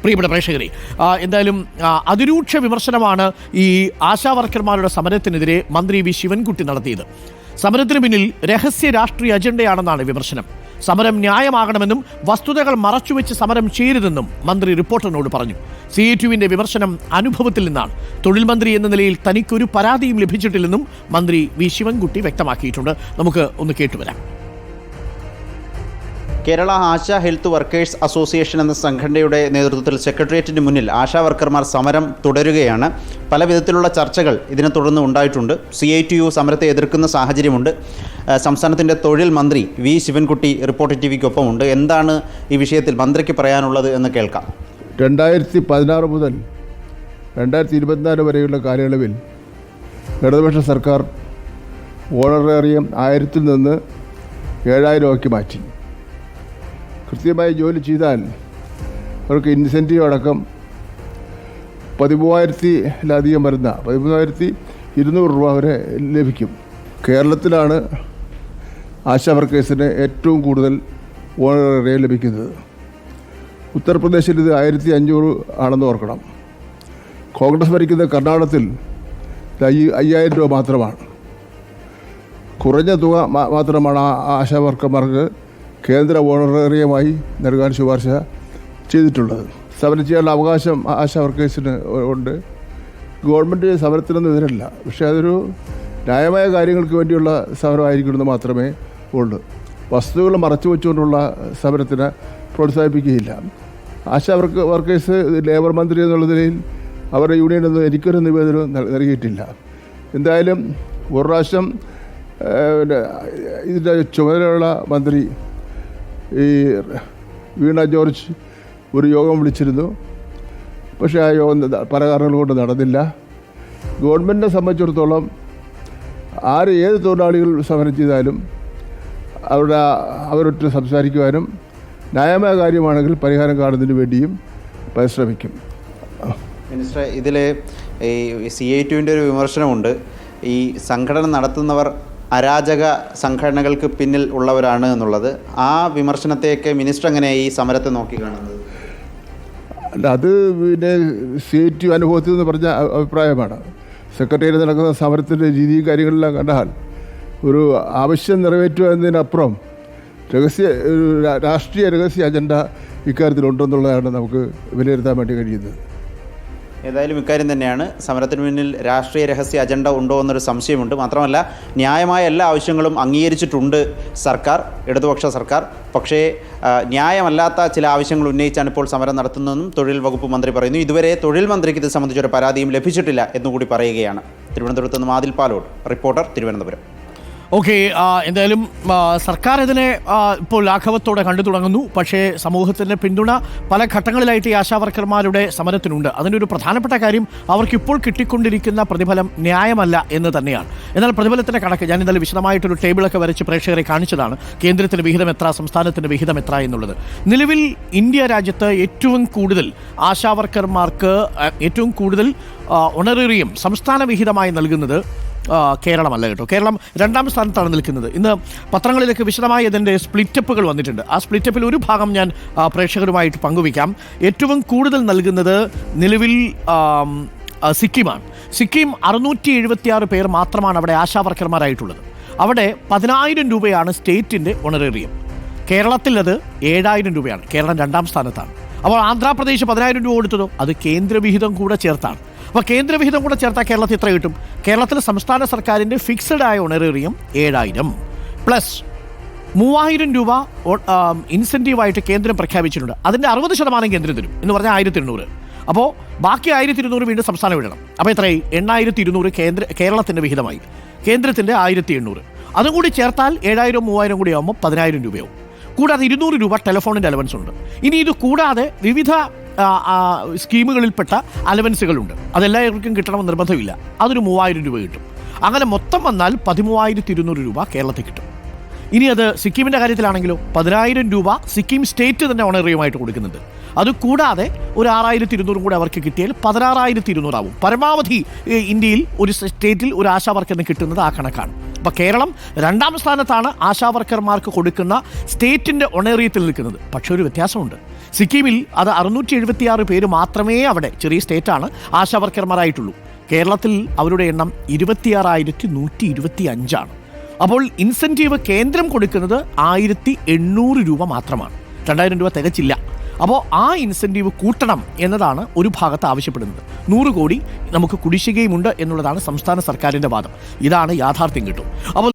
പ്രിയപ്പെട്ട പ്രേക്ഷകരെ, എന്തായാലും അതിരൂക്ഷ വിമർശനമാണ് ഈ ആശാവർക്കർമാരുടെ സമരത്തിനെതിരെ മന്ത്രി വി ശിവൻകുട്ടി നടത്തിയത്. സമരത്തിന് പിന്നിൽ രഹസ്യ രാഷ്ട്രീയ അജണ്ടയാണെന്നാണ് വിമർശനം. സമരം ന്യായമാകണമെന്നും വസ്തുതകൾ മറച്ചുവെച്ച് സമരം ചെയ്യരുതെന്നും മന്ത്രി റിപ്പോർട്ടറിനോട് പറഞ്ഞു. CATUവിന്റെ വിമർശനം അനുഭവത്തിൽ നിന്നാണ്. തൊഴിൽ മന്ത്രി എന്ന നിലയിൽ തനിക്കൊരു പരാതിയും ലഭിച്ചിട്ടില്ലെന്നും മന്ത്രി വി ശിവൻകുട്ടി വ്യക്തമാക്കിയിട്ടുണ്ട്. നമുക്ക് ഒന്ന് കേട്ടുവരാം. Kerala ASHA health workers association എന്ന സംഘടനയുടെ നേതൃത്വത്തിൽ സെക്രട്ടേറിയറ്റിന് മുന്നിൽ ആശാ വർക്കർമാർ സമരം തുടരുകയാണ്. പല വിധത്തിലുള്ള ചർച്ചകൾ ഇതിനെ തുടർന്ന് ഉണ്ടായിട്ടുണ്ട്. CATU സമരത്തെ എതിർക്കുന്ന സാഹചര്യമുണ്ട്. സംസ്ഥാനത്തിൻ്റെ തൊഴിൽ മന്ത്രി വി ശിവൻകുട്ടി റിപ്പോർട്ടർ TVക്കൊപ്പം ഉണ്ട്. എന്താണ് ഈ വിഷയത്തിൽ മന്ത്രിക്ക് പറയാനുള്ളത് എന്ന് കേൾക്കാം. 2016 മുതൽ 2024 വരെയുള്ള കാലയളവിൽ ഇടതുപക്ഷ സർക്കാർ ഓണറേറിയം 1000-ൽ നിന്ന് 7000 ആക്കി മാറ്റി. കൃത്യമായി ജോലി ചെയ്താൽ അവർക്ക് ഇൻസെൻറ്റീവ് അടക്കം 13,000-ലധികം വരുന്ന 13,200 രൂപ വരെ ലഭിക്കും. കേരളത്തിലാണ് ആശാ വർക്കേഴ്സിന് ഏറ്റവും കൂടുതൽ ഓണറേറിയം ലഭിക്കുന്നത്. ഉത്തർപ്രദേശിൽ ഇത് 1,500 ആണെന്ന് ഓർക്കണം. കോൺഗ്രസ് ഭരിക്കുന്ന കർണാടകത്തിൽ 5,000 രൂപ മാത്രമാണ്. കുറഞ്ഞ തുക മാത്രമാണ് ആശാ വർക്കർമാർക്ക് കേന്ദ്ര ഓണറേറിയമായി നൽകാൻ ശുപാർശ ചെയ്തിട്ടുള്ളത്. സമരം ചെയ്യാനുള്ള അവകാശം ആശാ വർക്കേഴ്സിന് ഉണ്ട്. ഗവൺമെൻറ് സമരത്തിനൊന്നും എതിരല്ല, പക്ഷേ അതൊരു ന്യായമായ കാര്യങ്ങൾക്ക് വേണ്ടിയുള്ള സമരമായിരിക്കണമെന്ന് മാത്രമേ ഉള്ളൂ. വസ്തുതകൾ മറച്ചു വെച്ചുകൊണ്ടുള്ള സമരത്തിന് പ്രോത്സാഹിപ്പിക്കുകയില്ല. ആശാ വർക്കേഴ്സ് ലേബർ മന്ത്രി എന്നുള്ള നിലയിൽ അവരുടെ യൂണിയനൊന്നും എനിക്കൊരു നിവേദനവും നൽകിയിട്ടില്ല. എന്തായാലും ഒരു പ്രാവശ്യം ഇതിൻ്റെ ചുമതലയുള്ള മന്ത്രി ഈ വീണ ജോർജ് ഒരു യോഗം വിളിച്ചിരുന്നു. പക്ഷേ ആ യോഗം പല കാരണങ്ങൾ കൊണ്ട് നടന്നില്ല. ഗവൺമെൻറ്റിനെ സംബന്ധിച്ചിടത്തോളം ഏത് തൊഴിലാളികൾ സമരം ചെയ്താലും അവരോട്ട് സംസാരിക്കുവാനും ന്യായമായ കാര്യമാണെങ്കിൽ പരിഹാരം കാണുന്നതിന് വേണ്ടിയും പരിശ്രമിക്കും. മിനിസ്റ്റർ, ഇതിൽ ഈ CATUവിൻ്റെ ഒരു വിമർശനമുണ്ട്. ഈ സംഘടന നടത്തുന്നവർ അരാജക സംഘടനകൾക്ക് പിന്നിൽ ഉള്ളവരാണ് എന്നുള്ളത്. ആ വിമർശനത്തെയൊക്കെ മിനിസ്റ്റർ എങ്ങനെ ഈ സമരത്തെ നോക്കിക്കാണുന്നത്? അല്ല, അത് പിന്നെ CATU അനുഭവത്തിൽ നിന്ന് പറഞ്ഞ അഭിപ്രായമാണ്. സെക്രട്ടേറിയറ്റ് നടക്കുന്ന സമരത്തിൻ്റെ രീതിയും കാര്യങ്ങളെല്ലാം കണ്ടാൽ ഒരു ആവശ്യം നിറവേറ്റുക എന്നതിനപ്പുറം രാഷ്ട്രീയ രഹസ്യ അജണ്ട ഇക്കാര്യത്തിലുണ്ടെന്നുള്ളതാണ് നമുക്ക് വിലയിരുത്താൻ വേണ്ടി കഴിയുന്നത്. ഏതായാലും ഇക്കാര്യം തന്നെയാണ്. സമരത്തിന് പിന്നിൽ രാഷ്ട്രീയ രഹസ്യ അജണ്ട ഉണ്ടോ എന്നൊരു സംശയമുണ്ട്. മാത്രമല്ല, ന്യായമായ എല്ലാ ആവശ്യങ്ങളും അംഗീകരിച്ചിട്ടുണ്ട് ഇടതുപക്ഷ സർക്കാർ. പക്ഷേ ന്യായമല്ലാത്ത ചില ആവശ്യങ്ങൾ ഉന്നയിച്ചാണ് ഇപ്പോൾ സമരം നടത്തുന്നതെന്നും തൊഴിൽ വകുപ്പ് മന്ത്രി പറയുന്നു. ഇതുവരെ തൊഴിൽ മന്ത്രിക്ക് ഇത് സംബന്ധിച്ചൊരു പരാതിയും ലഭിച്ചിട്ടില്ല എന്നുകൂടി പറയുകയാണ്. തിരുവനന്തപുരത്ത് നിന്ന് മാതിൽ പാലോട്, റിപ്പോർട്ടർ, തിരുവനന്തപുരം. ഓക്കെ, എന്തായാലും സർക്കാർ ഇതിനെ ഇപ്പോൾ ലാഘവത്തോടെ കണ്ടു തുടങ്ങുന്നു. പക്ഷേ സമൂഹത്തിൻ്റെ പിന്തുണ പല ഘട്ടങ്ങളിലായിട്ട് ഈ ആശാവർക്കർമാരുടെ സമരത്തിനുണ്ട്. അതിൻ്റെ ഒരു പ്രധാനപ്പെട്ട കാര്യം അവർക്കിപ്പോൾ കിട്ടിക്കൊണ്ടിരിക്കുന്ന പ്രതിഫലം ന്യായമല്ല എന്ന് തന്നെയാണ്. എന്നാൽ പ്രതിഫലത്തിൻ്റെ കണക്ക് ഞാൻ ഇന്നലെ വിശദമായിട്ടൊരു ടേബിളൊക്കെ വരച്ച് പ്രേക്ഷകരെ കാണിച്ചതാണ്. കേന്ദ്രത്തിൻ്റെ വിഹിതം എത്ര, സംസ്ഥാനത്തിൻ്റെ വിഹിതം എത്ര എന്നുള്ളത്. നിലവിൽ ഇന്ത്യ രാജ്യത്ത് ഏറ്റവും കൂടുതൽ ആശാവർക്കർമാർക്ക് ഏറ്റവും കൂടുതൽ ഓണറേറിയം സംസ്ഥാന വിഹിതമായി നൽകുന്നത് കേരളമല്ല കേട്ടോ. കേരളം 2ാം സ്ഥാനത്താണ് നിൽക്കുന്നത്. ഇന്ന് പത്രങ്ങളിലൊക്കെ വിശദമായി അതിൻ്റെ സ്പ്ലിറ്റപ്പുകൾ വന്നിട്ടുണ്ട്. ആ സ്പ്ലിറ്റപ്പിൽ ഒരു ഭാഗം ഞാൻ പ്രേക്ഷകരുമായിട്ട് പങ്കുവയ്ക്കാം. ഏറ്റവും കൂടുതൽ നൽകുന്നത് നിലവിൽ സിക്കിമാണ്. സിക്കിം 676 പേർ മാത്രമാണ് അവിടെ ആശാവർക്കർമാരായിട്ടുള്ളത്. അവിടെ 10,000 രൂപയാണ് സ്റ്റേറ്റിൻ്റെ ഓണറേറിയം. കേരളത്തിൽ അത് 7,000 രൂപയാണ്. കേരളം 2ാം സ്ഥാനത്താണ്. അപ്പോൾ ആന്ധ്രാപ്രദേശ് 10,000 രൂപ കൊടുത്തതോ അത് കേന്ദ്രവിഹിതം കൂടെ ചേർത്താണ്. അപ്പോൾ കേന്ദ്രവിഹിതം കൂടെ ചേർത്താൽ കേരളത്തിൽ എത്ര കിട്ടും? കേരളത്തിൽ സംസ്ഥാന സർക്കാരിൻ്റെ ഫിക്സഡ് ആയ ഓണറേറിയം 7,000 പ്ലസ് 3,000 രൂപ ഇൻസെൻറ്റീവായിട്ട് കേന്ദ്രം പ്രഖ്യാപിച്ചിട്ടുണ്ട്. അതിൻ്റെ 60% കേന്ദ്രം തരും എന്ന് പറഞ്ഞാൽ 1,200. അപ്പോൾ ബാക്കി 1,200 വീണ്ടും സംസ്ഥാനം വിടണം. അപ്പോൾ എത്രയായി? 8,200 കേരളത്തിൻ്റെ വിഹിതമായി. കേന്ദ്രത്തിൻ്റെ 1,800. അതും കൂടി ചേർത്താൽ 7,000 3,000 കൂടി ആകുമ്പോൾ 10,000 രൂപയാവും. കൂടാതെ 200 രൂപ ടെലിഫോണിൻ്റെ അലവൻസ് ഉണ്ട്. ഇനി ഇത് കൂടാതെ വിവിധ സ്കീമുകളിൽപ്പെട്ട അലവൻസുകളുണ്ട്. അതെല്ലാവർക്കും കിട്ടണമെന്ന് നിർബന്ധമില്ല. അതൊരു 3,000 രൂപ കിട്ടും. അങ്ങനെ മൊത്തം വന്നാൽ 13,200 രൂപ കേരളത്തിൽ കിട്ടും. ഇനി അത് സിക്കിമിൻ്റെ കാര്യത്തിലാണെങ്കിലോ 10,000 രൂപ സിക്കിം സ്റ്റേറ്റ് തന്നെ ഓണറേറിയമായിട്ട് കൊടുക്കുന്നുണ്ട്. അതുകൂടാതെ ഒരു 6,200 കൂടെ അവർക്ക് കിട്ടിയാൽ 16,200 ആവും. പരമാവധി ഇന്ത്യയിൽ ഒരു സ്റ്റേറ്റിൽ ഒരു ആശാ വർക്കറിന് കിട്ടുന്നത് ആ കണക്കാണ്. അപ്പോൾ കേരളം 2ാം സ്ഥാനത്താണ് ആശാവർക്കർമാർക്ക് കൊടുക്കുന്ന സ്റ്റേറ്റിൻ്റെ ഒണേറിയത്തിൽ നിൽക്കുന്നത്. പക്ഷേ ഒരു വ്യത്യാസമുണ്ട്. സിക്കിമിൽ അത് 676 പേര് മാത്രമേ അവിടെ, ചെറിയ സ്റ്റേറ്റാണ്, ആശാവർക്കർമാരായിട്ടുള്ളൂ. കേരളത്തിൽ അവരുടെ എണ്ണം 26,125 അപ്പോൾ ഇൻസെൻറ്റീവ് കേന്ദ്രം കൊടുക്കുന്നത് 1,800 രൂപ മാത്രമാണ്. 2,000 രൂപ തികച്ചില്ല. അപ്പോൾ ആ ഇൻസെൻറ്റീവ് കൂട്ടണം എന്നതാണ് ഒരു ഭാഗത്ത് ആവശ്യപ്പെടുന്നത്. 100 കോടി നമുക്ക് കുടിശ്ശികയുമുണ്ട് എന്നുള്ളതാണ് സംസ്ഥാന സർക്കാരിൻ്റെ വാദം. ഇതാണ് യാഥാർത്ഥ്യം കിട്ടും. അപ്പോൾ